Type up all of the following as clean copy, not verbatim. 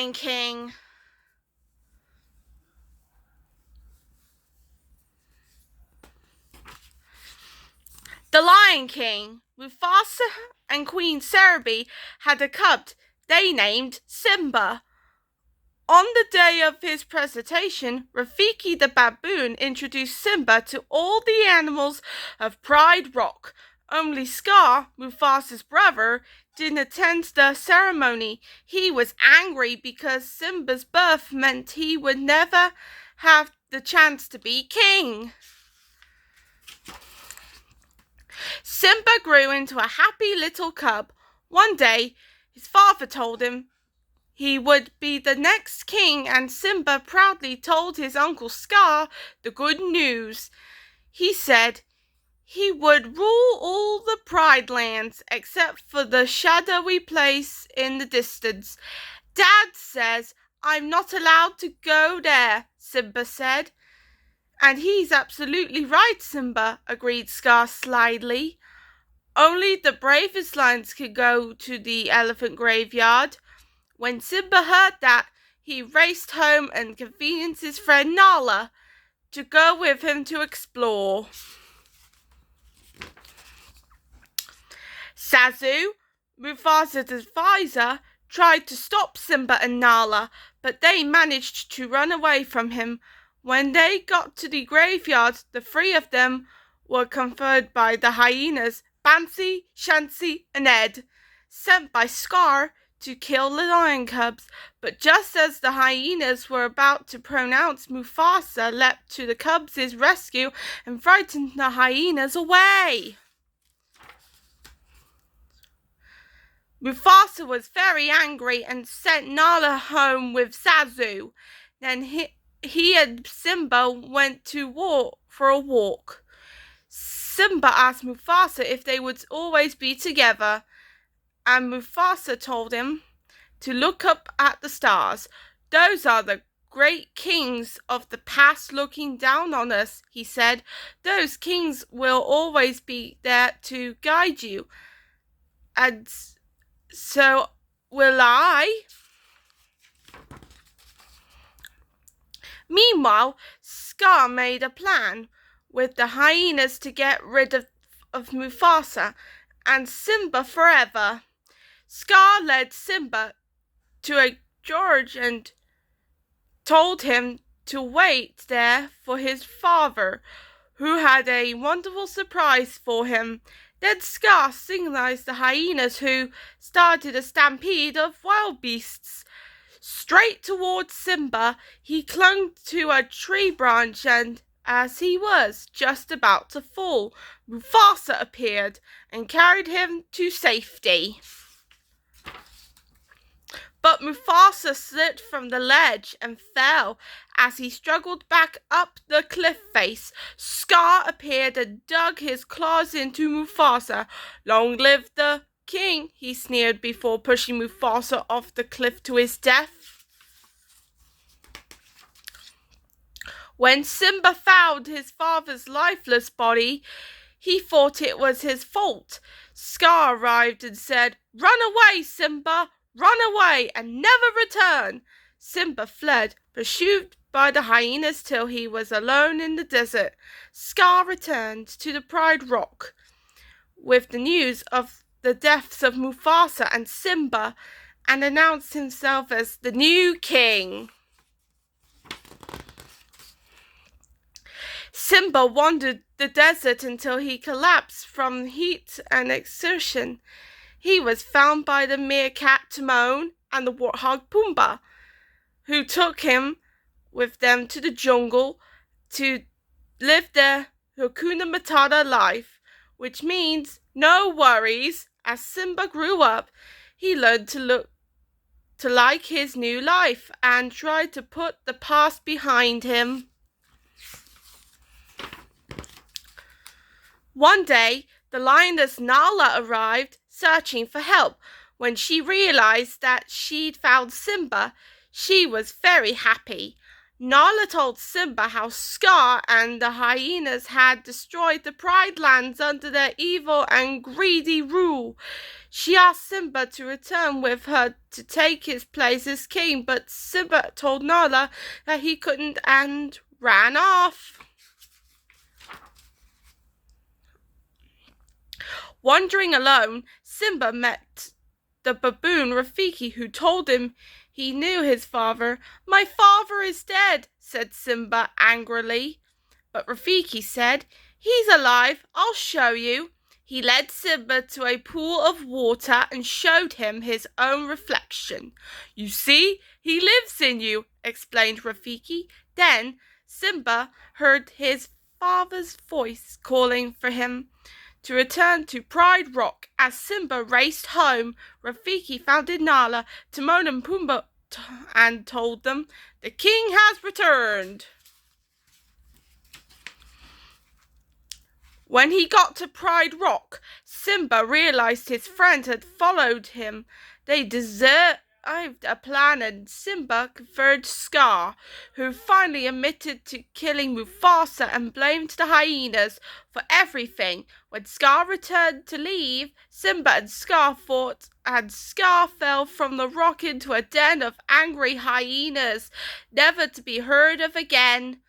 Lion King. The Lion King. Mufasa and Queen Cerabi had a cub they named Simba. On the day of his presentation, Rafiki the baboon introduced Simba to all the animals of Pride Rock. Only Scar, Mufasa's brother, didn't attend the ceremony. He was angry because Simba's birth meant he would never have the chance to be king. Simba grew into a happy little cub. One day, his father told him he would be the next king, and Simba proudly told his uncle Scar the good news. He said he would rule all the Pride lands except for the shadowy place in the distance. Dad says I'm not allowed to go there, Simba said. And he's absolutely right, Simba, agreed Scar slyly. Only the bravest lions could go to the elephant graveyard. When Simba heard that, he raced home and convinced his friend Nala to go with him to explore. Zazu, Mufasa's advisor, tried to stop Simba and Nala, but they managed to run away from him. When they got to the graveyard, the three of them were conferred by the hyenas, Bansi, Shansi, and Ed, sent by Scar to kill the lion cubs. But just as the hyenas were about to pronounce, Mufasa leapt to the cubs' rescue and frightened the hyenas away. Mufasa was very angry and sent Nala home with Zazu. Then he and Simba went for a walk. Simba asked Mufasa if they would always be together, and Mufasa told him to look up at the stars. Those are the great kings of the past looking down on us, he said. Those kings will always be there to guide you. And so will I. Meanwhile, Scar made a plan with the hyenas to get rid of Mufasa and Simba forever. Scar led Simba to a gorge and told him to wait there for his father, who had a wonderful surprise for him. Then Scar signalized the hyenas, who started a stampede of wild beasts. Straight towards Simba, he clung to a tree branch, and as he was just about to fall, Mufasa appeared and carried him to safety. But Mufasa slipped from the ledge and fell. As he struggled back up the cliff face, Scar appeared and dug his claws into Mufasa. Long live the king, he sneered before pushing Mufasa off the cliff to his death. When Simba found his father's lifeless body, he thought it was his fault. Scar arrived and said, "Run away, Simba! Run away and never return!" Simba fled, pursued by the hyenas till he was alone in the desert. Scar returned to the Pride Rock with the news of the deaths of Mufasa and Simba and announced himself as the new king. Simba wandered the desert until he collapsed from heat and exertion. He was found by the meerkat Timon and the warthog Pumbaa, who took him with them to the jungle to live their Hakuna Matata life, which means no worries. As Simba grew up, he learned to like his new life and tried to put the past behind him. One day, the lioness Nala arrived, searching for help. When she realized that she'd found Simba, she was very happy. Nala told Simba how Scar and the hyenas had destroyed the Pride Lands under their evil and greedy rule. She asked Simba to return with her to take his place as king, but Simba told Nala that he couldn't and ran off. Wandering alone, Simba met the baboon Rafiki, who told him he knew his father. "My father is dead," said Simba angrily. But Rafiki said, "He's alive, I'll show you." He led Simba to a pool of water and showed him his own reflection. "You see, he lives in you," explained Rafiki. Then Simba heard his father's voice calling for him to return to Pride Rock. As Simba raced home, Rafiki found Nala, Timon and Pumbaa and told them, "The king has returned." When he got to Pride Rock, Simba realized his friend had followed him. They deserved a plan, and Simba conferred Scar, who finally admitted to killing Mufasa and blamed the hyenas for everything. When Scar returned to leave, Simba and Scar fought, and Scar fell from the rock into a den of angry hyenas, never to be heard of again.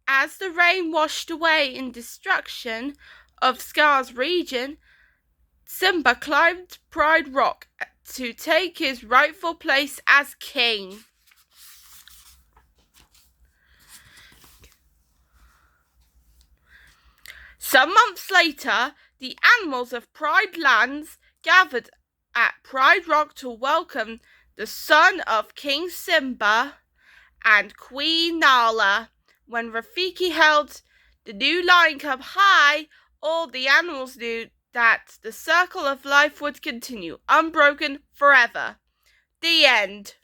As the rain washed away in destruction of Scar's region, Simba climbed Pride Rock to take his rightful place as king. Some months later, the animals of Pride Lands gathered at Pride Rock to welcome the son of King Simba and Queen Nala. When Rafiki held the new lion cub high, all the animals knew that the circle of life would continue, unbroken forever. The end.